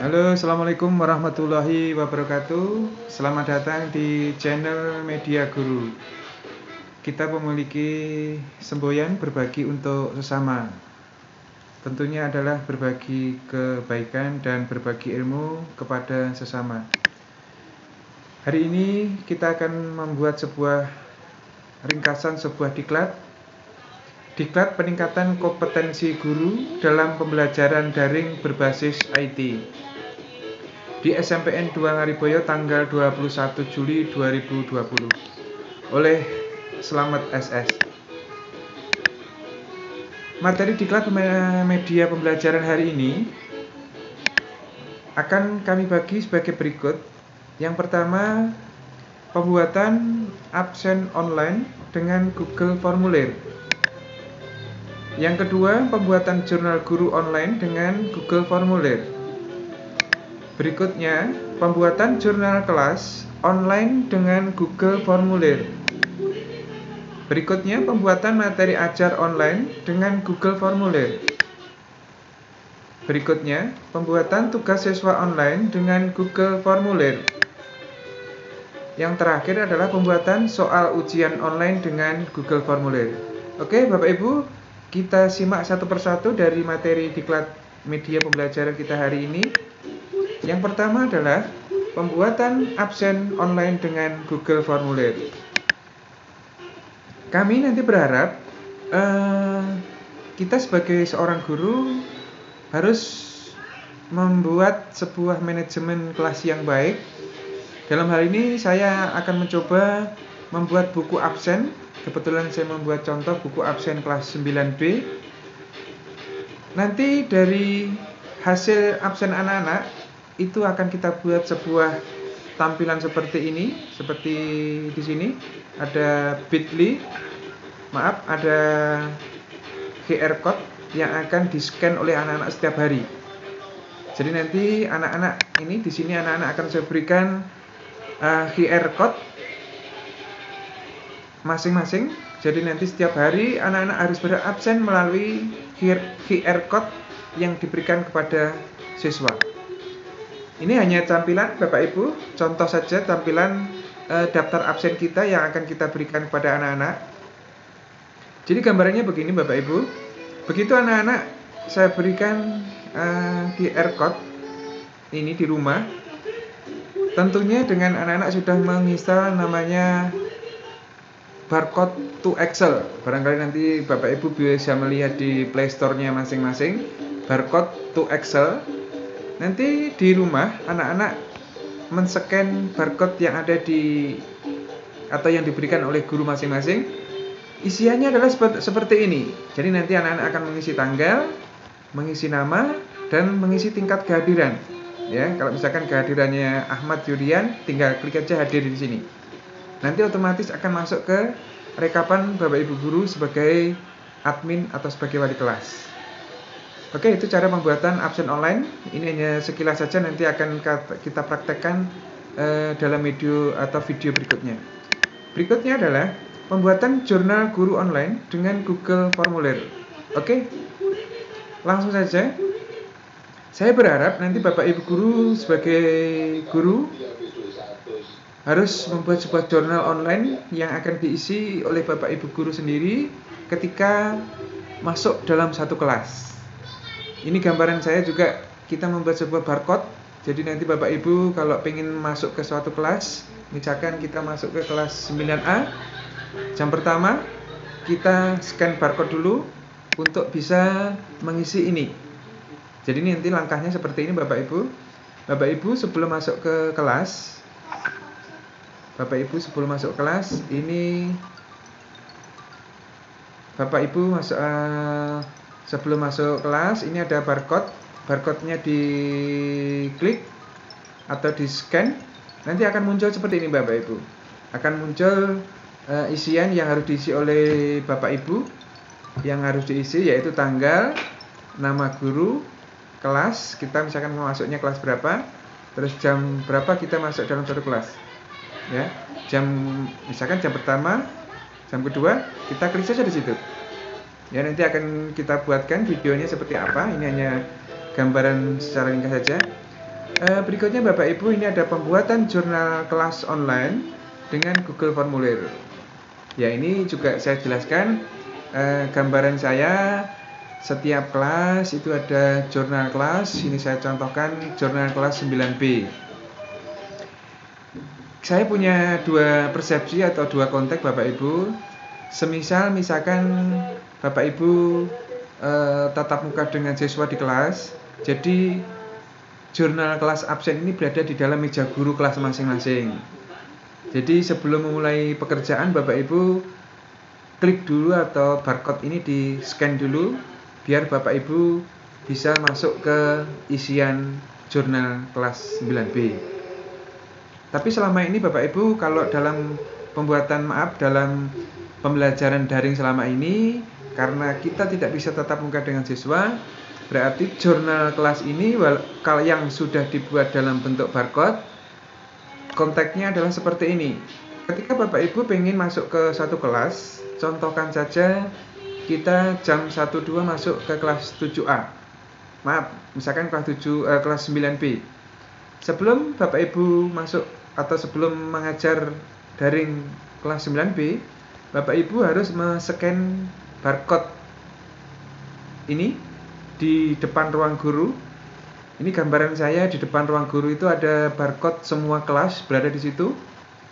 Halo, assalamualaikum warahmatullahi wabarakatuh. Selamat datang di channel Media Guru. Kita memiliki semboyan berbagi untuk sesama. Tentunya adalah berbagi kebaikan dan berbagi ilmu kepada sesama. Hari ini kita akan membuat sebuah ringkasan sebuah Diklat peningkatan kompetensi guru dalam pembelajaran daring berbasis IT. Di SMPN 2 Ngariboyo tanggal 21 Juli 2020 oleh Slamet SS. Materi diklat media pembelajaran hari ini akan kami bagi sebagai berikut. Yang pertama, pembuatan absen online dengan Google Formulir. Yang kedua, pembuatan jurnal guru online dengan Google Formulir. Berikutnya, pembuatan jurnal kelas online dengan Google Formulir. Berikutnya, pembuatan materi ajar online dengan Google Formulir. Berikutnya, pembuatan tugas siswa online dengan Google Formulir. Yang terakhir adalah pembuatan soal ujian online dengan Google Formulir. Oke, Bapak Ibu, kita simak satu persatu dari materi diklat media pembelajaran kita hari ini. Yang pertama adalah pembuatan absen online dengan Google Formulir. Kami nanti berharap kita sebagai seorang guru harus membuat sebuah manajemen kelas yang baik. Dalam hal ini saya akan mencoba membuat buku absen. Kebetulan saya membuat contoh buku absen kelas 9B. Nanti dari hasil absen anak-anak itu akan kita buat sebuah tampilan seperti ini, seperti di sini ada bit.ly, ada QR code yang akan di-scan oleh anak-anak setiap hari. Jadi nanti anak-anak ini di sini anak-anak akan saya berikan QR code masing-masing. Jadi nanti setiap hari anak-anak harus berabsen melalui QR code yang diberikan kepada siswa. Ini hanya tampilan Bapak Ibu, contoh saja tampilan daftar absen kita yang akan kita berikan kepada anak-anak. Jadi gambarannya begini Bapak Ibu. Begitu anak-anak saya berikan QR code ini di rumah, tentunya dengan anak-anak sudah menginstal namanya barcode to Excel. Barangkali nanti Bapak Ibu bisa melihat di Play Store-nya masing-masing, barcode to Excel. Nanti di rumah anak-anak men-scan barcode yang ada di atau yang diberikan oleh guru masing-masing. Isiannya adalah seperti ini. Jadi nanti anak-anak akan mengisi tanggal, mengisi nama, dan mengisi tingkat kehadiran. Ya, kalau misalkan kehadirannya Ahmad Yurian, tinggal klik aja hadir di sini. Nanti otomatis akan masuk ke rekapan Bapak Ibu guru sebagai admin atau sebagai wali kelas. Oke, itu cara pembuatan absen online. Ini hanya sekilas saja, nanti akan kita praktekkan dalam video atau video berikutnya. Berikutnya adalah pembuatan jurnal guru online dengan Google Formulir. Oke, langsung saja. Saya berharap nanti Bapak Ibu guru sebagai guru harus membuat sebuah jurnal online yang akan diisi oleh Bapak Ibu guru sendiri ketika masuk dalam satu kelas. Ini gambaran saya juga, kita membuat sebuah barcode. Jadi nanti Bapak Ibu kalau pengen masuk ke suatu kelas, misalkan kita masuk ke kelas 9A, jam pertama kita scan barcode dulu untuk bisa mengisi ini. Jadi nanti langkahnya seperti ini Bapak Ibu. Bapak Ibu sebelum masuk ke kelas, ini Bapak Ibu masuk sebelum masuk kelas, ini ada barcode-nya diklik atau di scan, nanti akan muncul seperti ini Bapak Ibu. Akan muncul isian yang harus diisi oleh Bapak Ibu, yang harus diisi yaitu tanggal, nama guru, kelas, kita misalkan masuknya kelas berapa, terus jam berapa kita masuk dalam satu kelas. Ya, misalkan jam pertama, jam kedua, kita klik saja di situ. Ya, nanti akan kita buatkan videonya seperti apa. Ini hanya gambaran secara ringkas saja. Berikutnya Bapak Ibu, ini ada pembuatan jurnal kelas online dengan Google Formulir. Ya, ini juga saya jelaskan gambaran saya. Setiap kelas itu ada jurnal kelas. Ini saya contohkan jurnal kelas 9B. Saya punya dua persepsi atau dua konteks Bapak Ibu. Misalkan Bapak Ibu tatap muka dengan siswa di kelas, jadi jurnal kelas absen ini berada di dalam meja guru kelas masing-masing. Jadi sebelum memulai pekerjaan, Bapak Ibu klik dulu atau barcode ini di scan dulu, biar Bapak Ibu bisa masuk ke isian jurnal kelas 9B. Tapi selama ini Bapak Ibu, kalau dalam dalam pembelajaran daring selama ini, karena kita tidak bisa tatap muka dengan siswa, berarti jurnal kelas ini kalau yang sudah dibuat dalam bentuk barcode, konteksnya adalah seperti ini. Ketika Bapak Ibu pengen masuk ke satu kelas, contohkan saja kita jam 12 masuk ke kelas 7A. Maaf, misalkan kelas 9B. Sebelum Bapak Ibu masuk atau sebelum mengajar daring kelas 9B, Bapak Ibu harus men-scan barcode ini di depan ruang guru. Ini gambaran saya di depan ruang guru itu ada barcode semua kelas berada di situ.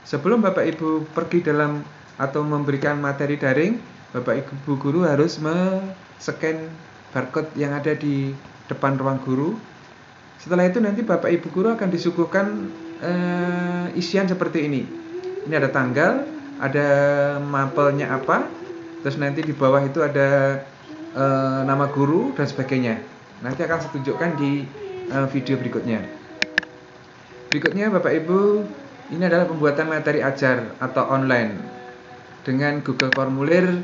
Sebelum Bapak Ibu pergi dalam atau memberikan materi daring, Bapak Ibu guru harus men-scan barcode yang ada di depan ruang guru. Setelah itu nanti Bapak Ibu guru akan disuguhkan isian seperti ini. Ini ada tanggal, ada mapelnya apa, terus nanti di bawah itu ada nama guru dan sebagainya. Nanti akan saya tunjukkan di video berikutnya. Berikutnya Bapak Ibu, ini adalah pembuatan materi ajar atau online dengan Google Formulir.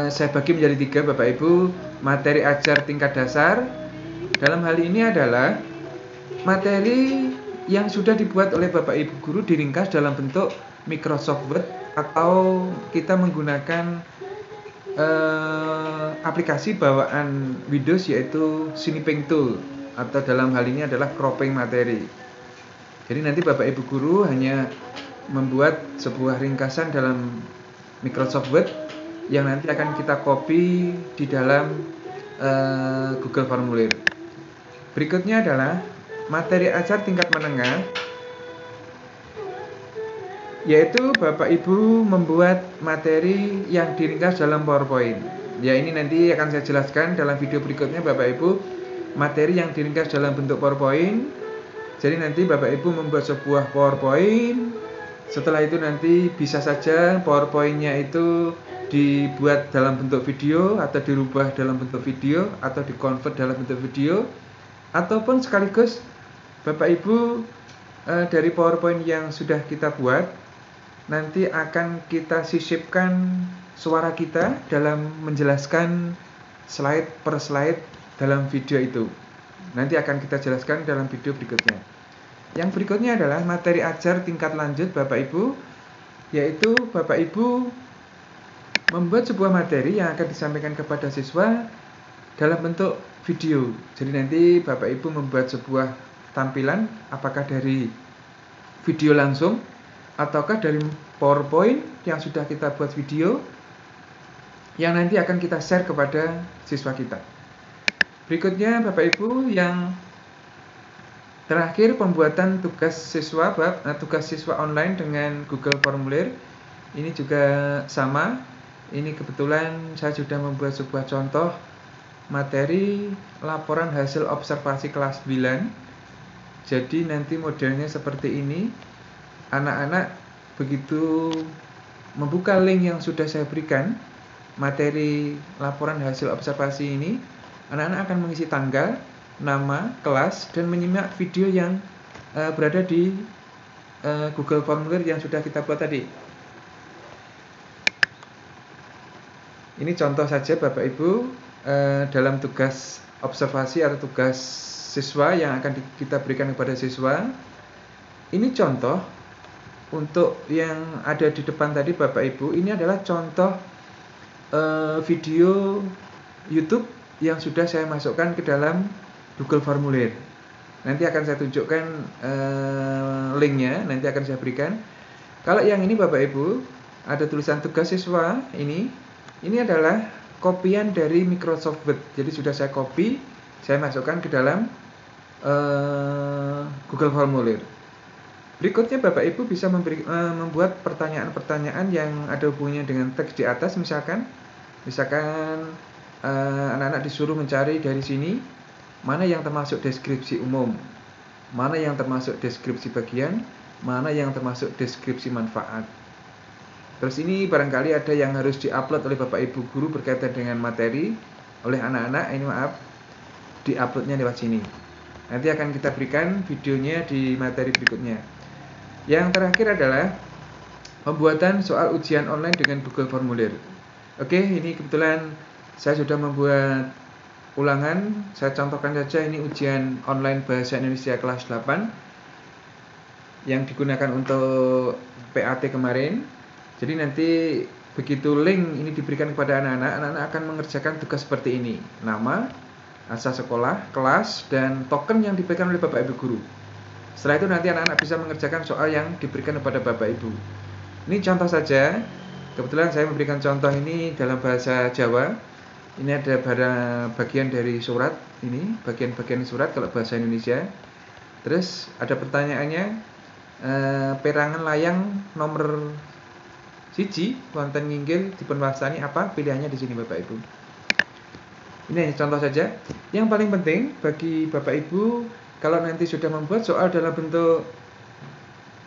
Saya bagi menjadi 3 Bapak Ibu. Materi ajar tingkat dasar, dalam hal ini adalah materi yang sudah dibuat oleh Bapak Ibu guru diringkas dalam bentuk Microsoft Word, atau kita menggunakan aplikasi bawaan Windows yaitu Snipping Tool, atau dalam hal ini adalah cropping materi. Jadi nanti Bapak Ibu guru hanya membuat sebuah ringkasan dalam Microsoft Word yang nanti akan kita copy di dalam Google Formulir. Berikutnya adalah materi ajar tingkat menengah, yaitu Bapak Ibu membuat materi yang diringkas dalam PowerPoint. Ya, ini nanti akan saya jelaskan dalam video berikutnya Bapak Ibu, materi yang diringkas dalam bentuk PowerPoint. Jadi nanti Bapak Ibu membuat sebuah PowerPoint. Setelah itu nanti bisa saja PowerPoint-nya itu dibuat dalam bentuk video, atau dirubah dalam bentuk video, atau dikonvert dalam bentuk video, ataupun sekaligus Bapak Ibu dari PowerPoint yang sudah kita buat, nanti akan kita sisipkan suara kita dalam menjelaskan slide per slide dalam video itu. Nanti akan kita jelaskan dalam video berikutnya. Yang berikutnya adalah materi ajar tingkat lanjut Bapak Ibu, yaitu Bapak Ibu membuat sebuah materi yang akan disampaikan kepada siswa dalam bentuk video. Jadi nanti Bapak Ibu membuat sebuah tampilan, apakah dari video langsung ataukah dari PowerPoint yang sudah kita buat video, yang nanti akan kita share kepada siswa kita. Berikutnya Bapak Ibu, yang terakhir pembuatan tugas siswa online dengan Google Formulir. Ini juga sama. Ini kebetulan saya sudah membuat sebuah contoh materi laporan hasil observasi kelas 9. Jadi nanti modelnya seperti ini. Anak-anak begitu membuka link yang sudah saya berikan, materi laporan hasil observasi ini, anak-anak akan mengisi tanggal, nama, kelas, dan menyimak video yang berada di Google Formulir yang sudah kita buat tadi. Ini contoh saja Bapak Ibu dalam tugas observasi atau tugas siswa yang akan kita berikan kepada siswa. Ini contoh untuk yang ada di depan tadi Bapak Ibu. Ini adalah contoh video YouTube yang sudah saya masukkan ke dalam Google Formulir. Nanti akan saya tunjukkan linknya, nanti akan saya berikan. Kalau yang ini Bapak Ibu, ada tulisan tugas siswa, ini adalah kopian dari Microsoft Word. Jadi sudah saya copy, saya masukkan ke dalam Google Formulir. Berikutnya Bapak Ibu bisa membuat pertanyaan-pertanyaan yang ada hubungannya dengan teks di atas, misalkan anak-anak disuruh mencari dari sini mana yang termasuk deskripsi umum, mana yang termasuk deskripsi bagian, mana yang termasuk deskripsi manfaat. Terus ini barangkali ada yang harus diupload oleh Bapak Ibu guru berkaitan dengan materi oleh anak-anak, ini maaf, diuploadnya lewat sini. Nanti akan kita berikan videonya di materi berikutnya. Yang terakhir adalah pembuatan soal ujian online dengan Google Formulir. Oke, ini kebetulan saya sudah membuat ulangan. Saya contohkan saja, ini ujian online Bahasa Indonesia kelas 8 yang digunakan untuk PAT kemarin. Jadi nanti begitu link ini diberikan kepada anak-anak akan mengerjakan tugas seperti ini: nama, asal sekolah, kelas, dan token yang diberikan oleh Bapak Ibu guru. Setelah itu nanti anak-anak bisa mengerjakan soal yang diberikan kepada Bapak Ibu. Ini contoh saja. Kebetulan saya memberikan contoh ini dalam bahasa Jawa. Ini ada bagian dari surat, ini bagian-bagian surat kalau bahasa Indonesia. Terus ada pertanyaannya, perangan layang nomor 1 wonten nginggil dipunwastani apa? Pilihannya di sini Bapak Ibu. Ini contoh saja. Yang paling penting bagi Bapak Ibu, kalau nanti sudah membuat soal dalam bentuk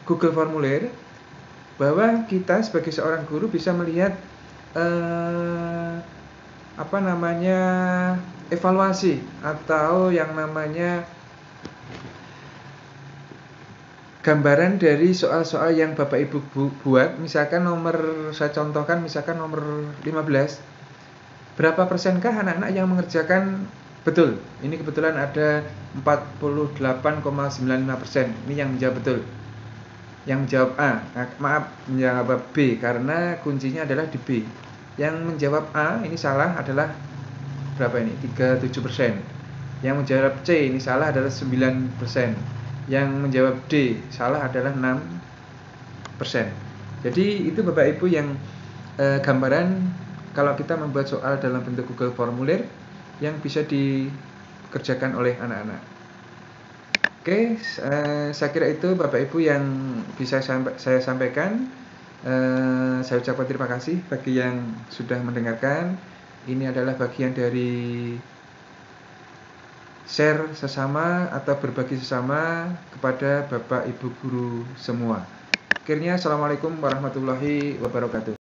Google Formulir, bahwa kita sebagai seorang guru bisa melihat evaluasi atau yang namanya gambaran dari soal-soal yang Bapak Ibu buat. Misalkan saya contohkan misalkan nomor 15. Berapa persenkah anak-anak yang mengerjakan betul? Ini kebetulan ada 48,95%. Ini yang menjawab betul. Yang menjawab A, menjawab B, karena kuncinya adalah di B. Yang menjawab A ini salah adalah berapa ini? 37%. Yang menjawab C ini salah adalah 9%. Yang menjawab D salah adalah 6%. Jadi itu Bapak Ibu yang gambaran kalau kita membuat soal dalam bentuk Google Formulir yang bisa dikerjakan oleh anak-anak. Oke, saya kira itu Bapak Ibu yang bisa saya sampaikan. Saya ucapkan terima kasih bagi yang sudah mendengarkan. Ini adalah bagian dari share sesama atau berbagi sesama kepada Bapak Ibu guru semua. Akhirnya, Assalamualaikum warahmatullahi wabarakatuh.